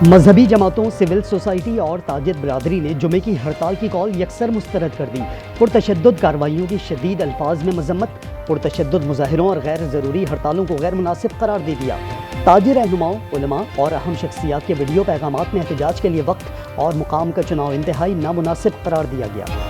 मजहबी जमातों, civil society और ताजिर बरादरी ने जुमे की हड़ताल की कॉल यकसर मुस्तरद कर दी। पुरतशद्दुद कार्रवाइयों की शदीद अल्फाज में मजम्मत, पुरतशद्दुद मुजाहिरों और गैर ज़रूरी हड़तालों को गैर मुनासिब करार दे दिया। ताजिर रहनुमाओं, उलमा और अहम शख्सियात के वीडियो पैगामात में एहतजाज के लिए वक्त और मुकाम का चुनाव इंतहाई नामुनासिब करार दिया गया।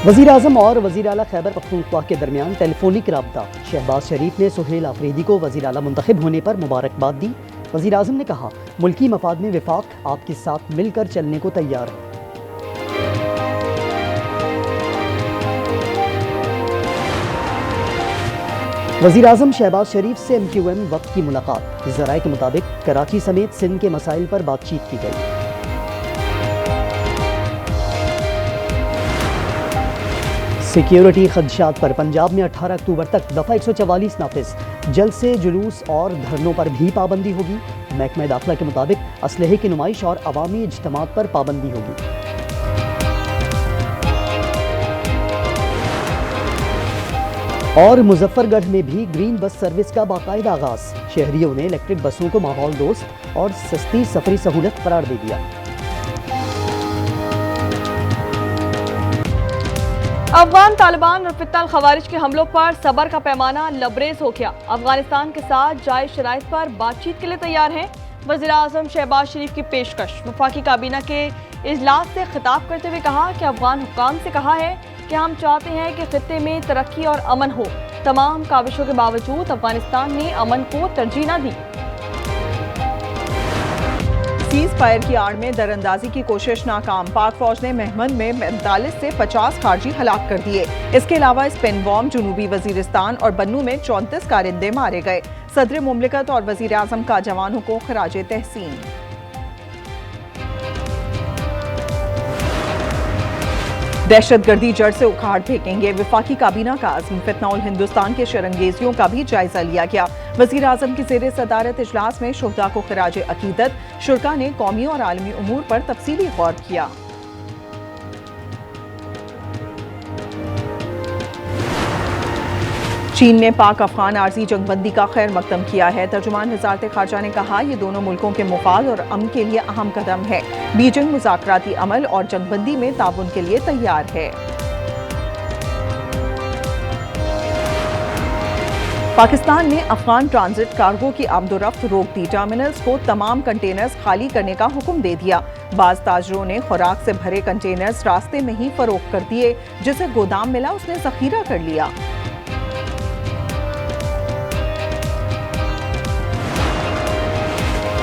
वज़ीर आज़म और वज़ीर आला खैबर पख्तूनख्वा के दरमियान टेलीफोनिक रब्ता। शहबाज शरीफ ने सुहेल आफरीदी को वज़ीर आला मुंतखब होने पर मुबारकबाद दी। वज़ीर आज़म ने कहा, मुल्की मफाद में विफाक आपके साथ मिलकर चलने को तैयार है। वज़ीर आज़म शहबाज शरीफ से MQM वक्त की मुलाकात। ज़राए के मुताबिक कराची समेत सिंध के मसाइल पर बातचीत की गई। सिक्योरिटी खदशात पर पंजाब में 18 अक्टूबर तक दफ़ा 144 नाफिज। जल्द से जुलूस और धरनों पर भी पाबंदी होगी। महकमा दाखिला के मुताबिक असलहे की नुमाइश और अवामी इज्तिमात पर पाबंदी होगी। और मुजफ्फरगढ़ में भी ग्रीन बस सर्विस का बाकायदा आगाज। शहरियों ने इलेक्ट्रिक बसों को माहौल दोस्त और सस्ती सफरी सहूलत करार दे दिया। अफगान तालिबान और फित्ना खवारिज के हमलों पर सबर का पैमाना लबरेज हो गया। अफगानिस्तान के साथ जायज़ शराइत पर बातचीत के लिए तैयार हैं। वज़ीर आज़म शहबाज शरीफ की पेशकश। वफाकी काबीना के इजलास से खिताब करते हुए कहा कि अफगान हुक्काम से कहा है कि हम चाहते हैं कि खित्ते में तरक्की और अमन हो। तमाम काविशों के बावजूद अफगानिस्तान ने अमन को तरजीह न दी। सीज फायर की आड़ में दरअंदाजी की कोशिश नाकाम। पाक फौज ने महमद में 45 से 50 खारजी हलाक कर दिए। इसके अलावा स्पिन बॉम्ब जनूबी वजीरिस्तान और बन्नू में 34 कारिंदे मारे गए। सदर मुमलिकत और वजीर आजम का जवानों को खराज तहसीन। दहशतगर्दी जड़ से उखाड़ फेंकेंगे। वफाकी काबीना का आज़म। फित्नाउल हिंदुस्तान के शरंगेजियों का भी जायजा लिया गया। वज़ीर आज़म की ज़ेरे सदारत इजलास में शुहदा को खिराज अकीदत। शुरका ने कौमी और आलमी उमूर पर तफसीली गौर किया। चीन ने पाक अफगान आर्जी जंगबंदी का खैर मकदम किया है। तर्जुमान वज़ारत ख़ारजा ने कहा, ये दोनों मुल्कों के मुफाद और अमन के लिए अहम कदम है। बीजिंग मुज़ाकराती अमल और जंगबंदी में ताउन के लिए तैयार है। पाकिस्तान ने अफगान ट्रांजिट कार्गो की आमदोरफ्त रोक दी। टर्मिनल्स को तमाम कंटेनर्स खाली करने का हुक्म दे दिया। बाज़ ताजरों ने खुराक से भरे कंटेनर्स रास्ते में ही फरोख्त कर दिए। जिसे गोदाम मिला उसने जखीरा कर लिया।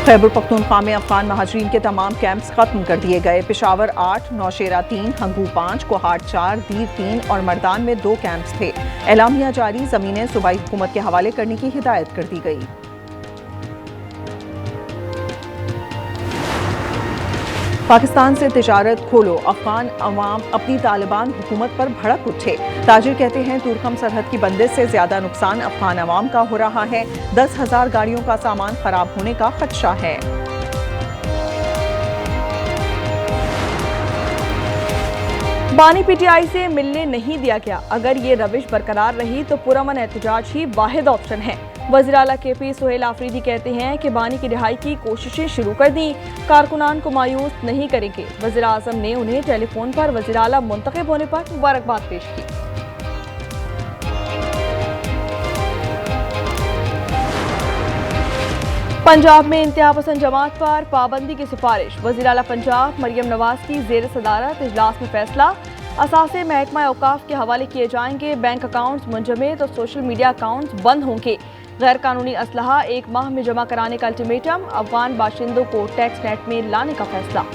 खैबर पख्तूनख्वा में अफगान महाजरीन के तमाम कैंप्स खत्म कर दिए गए। पेशावर 8, नौशेरा 3, हंगू 5, कोहाट 4, दीर 3 और मर्दान में 2 कैंप्स थे। एलामिया जारी। जमीनें सूबाई हुकूमत के हवाले करने की हिदायत कर दी गई। पाकिस्तान से तिजारत खोलो। अफगान अवाम अपनी तालिबान हुकूमत पर भड़क उठे। ताजिर कहते हैं, तुर्कम सरहद की बंदिश से ज्यादा नुकसान अफगान अवाम का हो रहा है। 10,000 गाड़ियों का सामान खराब होने का खदशा है। बानी PTI से मिलने नहीं दिया गया। अगर ये रविश बरकरार रही तो पुरअमन एहतजाज ही वाहिद ऑप्शन है। वज़ीर आला KP सुहेल आफरीदी कहते हैं कि बानी की रिहाई की कोशिशें शुरू कर दी। कारकुनान को मायूस नहीं करेंगे। वज़ीर आज़म ने उन्हें टेलीफोन पर वज़ीर आला मुंतखब होने पर मुबारकबाद पेश की। पंजाब में इंतहा पसंद जमात पर पाबंदी की सिफारिश। वज़ीर आला पंजाब मरियम नवाज की ज़ेर सदारत इजलास में फैसला। असासे महकमा औकाफ के हवाले किए जाएंगे। बैंक अकाउंट्स मुंजमद और सोशल मीडिया अकाउंट्स बंद होंगे। गैर कानूनी असलहा 1 माह में जमा कराने का अल्टीमेटम। अफगान बाशिंदों को टैक्स नेट में लाने का फैसला।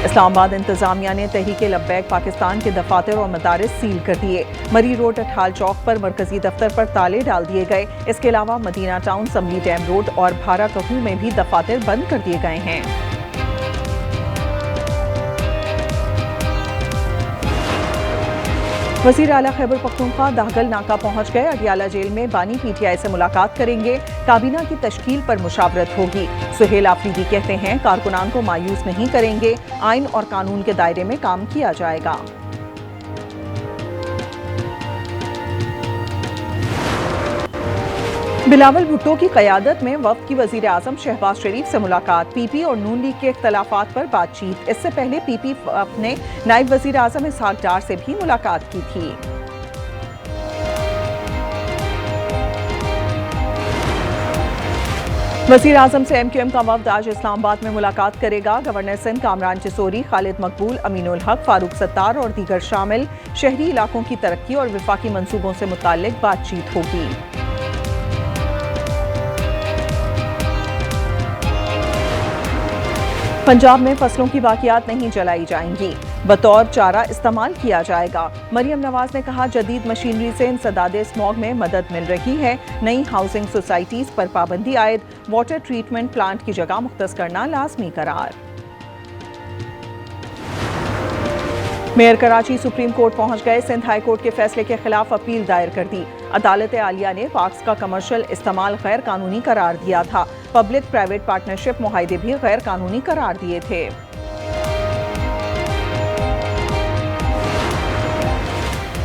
इस्लामाबाद इंतजामिया ने तहरीक लब्बैक पाकिस्तान के दफातर और मदारिस सील कर दिए। मरी रोड अठाल चौक पर मरकजी दफ्तर पर ताले डाल दिए गए। इसके अलावा मदीना टाउन, समली डैम रोड और भारा कहू में भी दफातर बंद कर दिए गए हैं। वज़ीर आला खैबर पख्तूनख्वा दाहगल नाका पहुंच गए। अडियाला जेल में बानी पीटीआई से मुलाकात करेंगे। काबीना की तश्कील पर मुशावरत होगी। सुहेल आफरीदी कहते हैं कारकुनान को मायूस नहीं करेंगे, आइन और कानून के दायरे में काम किया जाएगा। बिलावल भुट्टो की क़यादत में वफ़द की वज़ीर आज़म शहबाज शरीफ से मुलाकात। पीपी और नून लीग के इख्तलाफात पर बातचीत। इससे पहले पीपी ने नायब वज़ीर आज़म इसहाक डार से भी मुलाकात की थी। वज़ीर आज़म से एमक्यूएम का वफ़द आज इस्लामाबाद में मुलाकात करेगा। गवर्नर सिंध कामरान चिसोरी, खालिद मकबूल, अमीनुल हक, फारूक सत्तार और दीगर शामिल। शहरी इलाकों की तरक्की और विफाकी मंसूबों से मुताल्लिक बातचीत होगी। पंजाब में फसलों की बाकियात नहीं जलाई जाएंगी, बतौर चारा इस्तेमाल किया जाएगा। मरियम नवाज ने कहा जदीद मशीनरी से इंसदादे स्मॉग में मदद मिल रही है। नई हाउसिंग सोसाइटीज पर पाबंदी आयद। वाटर ट्रीटमेंट प्लांट की जगह मुख्तस करना लाजमी करार। मेयर कराची सुप्रीम कोर्ट पहुंच गए। सिंध हाई कोर्ट के फैसले के खिलाफ अपील दायर कर दी। अदालत आलिया ने वॉक्स का कमर्शियल इस्तेमाल गैर कानूनी करार दिया था। पब्लिक प्राइवेट पार्टनरशिप मुआहदे भी गैर कानूनी करार दिए थे।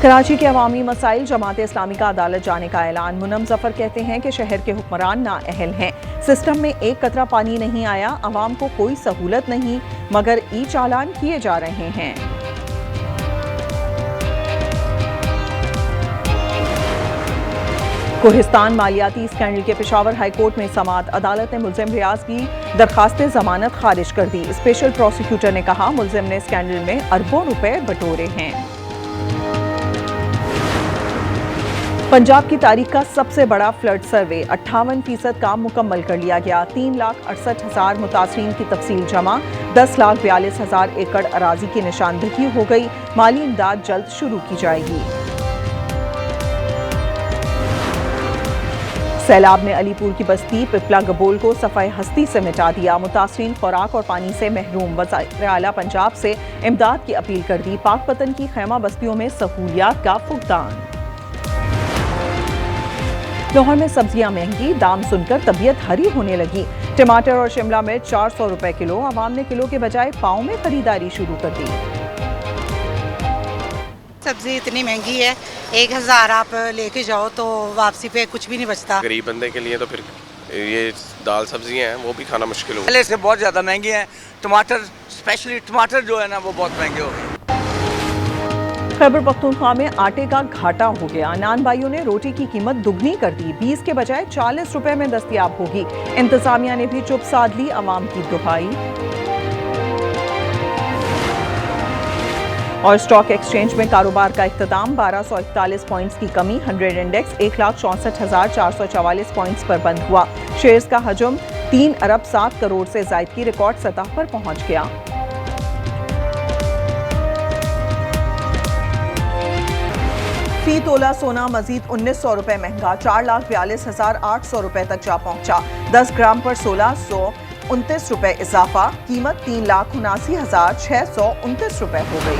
कराची के अवामी मसाइल जमात इस्लामी का अदालत जाने का ऐलान। मुनम जफर कहते हैं कि शहर के हुक्मरान नाअहल हैं। सिस्टम में एक कतरा पानी नहीं आया, अवाम को कोई सहूलत नहीं, मगर ई चालान किए जा रहे हैं। कोहिस्तान मालियाती स्कैंडल के पेशावर हाई कोर्ट में समाअत। अदालत ने मुल्जिम रियाज की दरखास्त जमानत खारिज कर दी। स्पेशल प्रोसिक्यूटर ने कहा मुल्जिम ने स्कैंडल में अरबों रुपए बटोरे हैं। पंजाब की तारीख का सबसे बड़ा फ्लड सर्वे। 58% काम मुकम्मल कर लिया गया। 3,68,000 मुतासरीन की तफसील जमा। 10,42,000 एकड़ अराजी की निशानदही हो गई। माली इमदाद जल्द शुरू की जाएगी। सैलाब ने अलीपुर की बस्ती पिपला गबोल को सफाई हस्ती से मिटा दिया। मुतासरीन खुराक और पानी से महरूम। वज़ीर आला पंजाब से इमदाद की अपील कर दी। पाकपतन की खैमा बस्तियों में सहूलियात का फुकदान। लाहौर में सब्जियां महंगी, दाम सुनकर तबीयत हरी होने लगी। टमाटर और शिमला मिर्च 400 रुपए किलो। आवाम ने किलो के बजाय पाव में खरीदारी शुरू कर दी। सब्जी इतनी महंगी है, 1000 आप लेके जाओ तो वापसी पे कुछ भी नहीं बचता। गरीब बंदे के लिए तो फिर ये दाल सब्जियां हैं वो भी खाना मुश्किल हो गया। पहले से बहुत ज़्यादा महंगी हैं। टमाटर, स्पेशली टमाटर जो है ना वो बहुत महंगे हो गए। खैबर पख्तूनख्वा में आटे का घाटा हो गया। नान भाइयों ने रोटी की कीमत दुगनी कर दी। 20 के बजाय 40 रुपए में दस्तयाब होगी। इंतजामिया ने भी चुप साध ली अवाम की दुहाई। और स्टॉक एक्सचेंज में कारोबार का इख्तिताम। 1241 पॉइंट्स की कमी। 100 इंडेक्स 1,64,444 पॉइंट्स पर बंद हुआ। शेयर्स का हजम 3 अरब 7 करोड़ से जायद की रिकॉर्ड सतह पर पहुंच गया। फी तोला सोना मजीद 1900 रुपए महंगा। 4,42,800 रुपए तक जा पहुंचा। 10 ग्राम पर 1,629 रुपए इजाफा। कीमत 3,79,629 रुपए हो गई।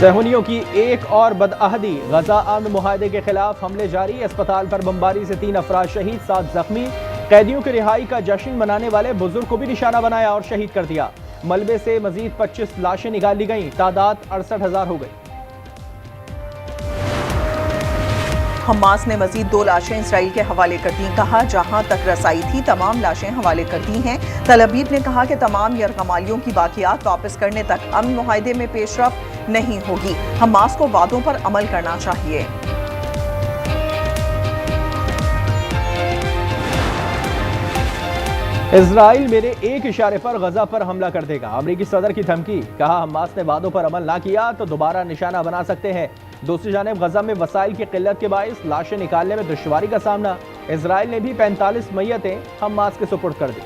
सहूनियों की एक और बदअहदी। गजा अमन मुआहदे के खिलाफ हमले जारी। अस्पताल पर बमबारी से 3 अफराद शहीद, 7 जख्मी। कैदियों की रिहाई का जश्न मनाने वाले बुजुर्ग को भी निशाना बनाया और शहीद कर दिया। मलबे से मजीद 25 लाशें निकाल ली गईं। तादाद 68,000 हो गई। हमास ने मजीद 2 लाशें इसराइल के हवाले कर दी। कहा जहां तक रसाई थी तमाम लाशें हवाले कर दी हैं। तल अबीब ने कहा कि तमाम यरगमालियों की बाकियात वापस करने तक अमन मुआहदे में पेशरफ नहीं होगी। हमास को वादों पर अमल करना चाहिए। इजराइल मेरे एक इशारे पर गजा पर हमला कर देगा। अमरीकी सदर की धमकी। कहा हमास ने वादों पर अमल ना किया तो दोबारा निशाना बना सकते हैं। दूसरी जानिब गजा में वसाइल की किल्लत के बाइस लाशें निकालने में दुश्वारी का सामना। इजराइल ने भी 45 मैयतें हमास के सुपुर्द कर दी।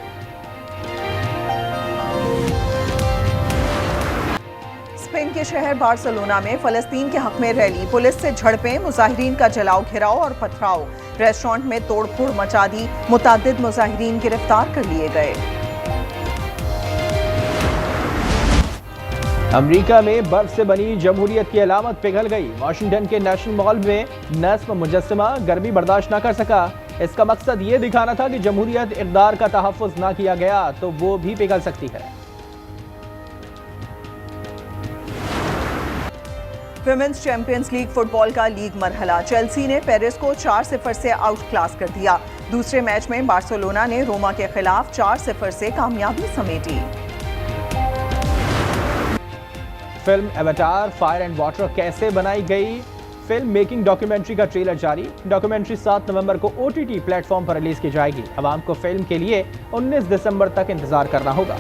स्पेन के शहर बार्सिलोना में फलस्तीन के हक में रैली। पुलिस से झड़पें, मुजाहिरीन का जलाओ घिराव और पथराव। रेस्टोरेंट में तोड़फोड़ मचा दी। मुतादिद मुजाहिरीन गिरफ्तार कर लिए गए। अमेरिका में बर्फ से बनी जमहूरियत की अलामत पिघल गई। वाशिंगटन के नेशनल मॉल में नस्ब मुजस्समा गर्मी बर्दाश्त न कर सका। इसका मकसद ये दिखाना था कि जमहूरियत इक़्तिदार का तहफ़्फ़ुज़ ना किया गया तो वो भी पिघल सकती है। विमेंस चैंपियंस लीग फुटबॉल का लीग मरहला, चेल्सी ने पेरिस को 4-0 से आउट क्लास कर दिया। दूसरे मैच में बार्सिलोना ने रोमा के खिलाफ 4-0 से कामयाबी समेटी। Film Avatar fire and water कैसे बनाई गई, फिल्म मेकिंग डॉक्यूमेंट्री का ट्रेलर जारी। डॉक्यूमेंट्री 7 नवंबर को OTT प्लेटफॉर्म पर रिलीज की जाएगी। अवाम को फिल्म के लिए 19 दिसंबर तक इंतजार करना होगा।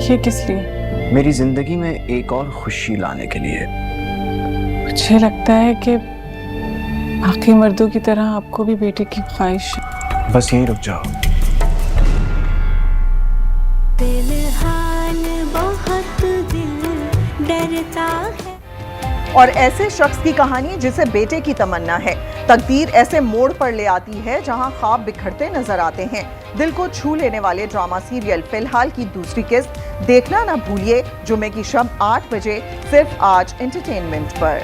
ये किस लिए? मेरी जिंदगी में एक और खुशी लाने के लिए। मुझे लगता है कि बाकी मर्दों की तरह आपको भी बेटे की ख्वाहिश है। बस यहीं रुक जाओ। बहुत दिल डरता है। और ऐसे शख्स की कहानी जिसे बेटे की तमन्ना है। तकदीर ऐसे मोड़ पर ले आती है जहां ख्वाब बिखरते नजर आते हैं। दिल को छू लेने वाले ड्रामा सीरियल फिलहाल की दूसरी किस्त देखना ना भूलिए। जुमे की शब 8 बजे सिर्फ आज एंटरटेनमेंट पर।